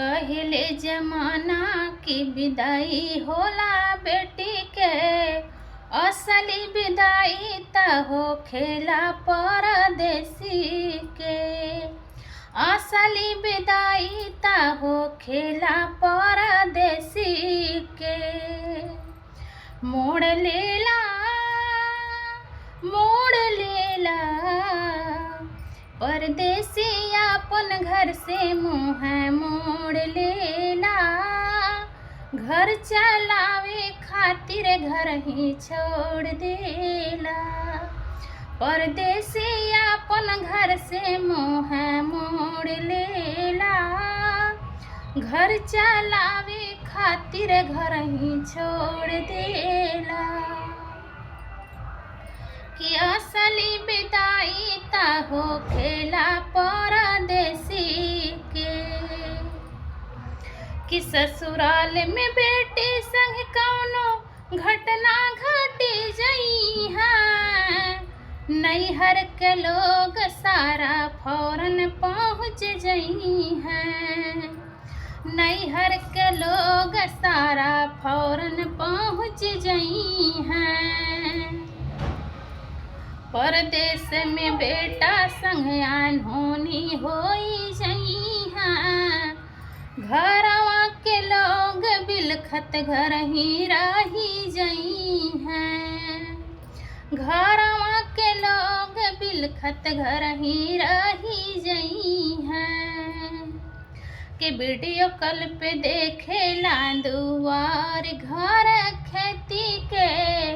कहले जमाना की विदाई होला बेटी के, असली विदाई त होखेला परदेसी के। असली विदाई त होखेला परदेसी के। मोड़ लेला परदेसी अपन घर से मुँह मोड़ लेला। घर चलावे खातिर घर ही छोड़ देला। परदेसी अपन घर से मुँह मोड़ लेला। घर चलावे खातिर घर ही छोड़ देला। कि असली विदाई त होखेला परदेसी के। कि ससुराल में बेटी संग कौनो घटना घटी जई है, नैहर के लोग सारा फौरन पहुँच जई हैं। नैहर के लोग सारा फौरन पहुँच जई हैं। परदेस में बेटा संग अनहोनी होई जई है। घरवा के लोग बिलखत घर ही रही जई हैं। घरवा के लोग बिलखत घर ही रही जई हैं। के वीडियो कॉल पे देखेला दुआर घर खेती के।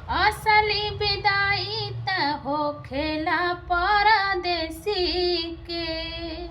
असली विदाई त होखेला परदेसी के।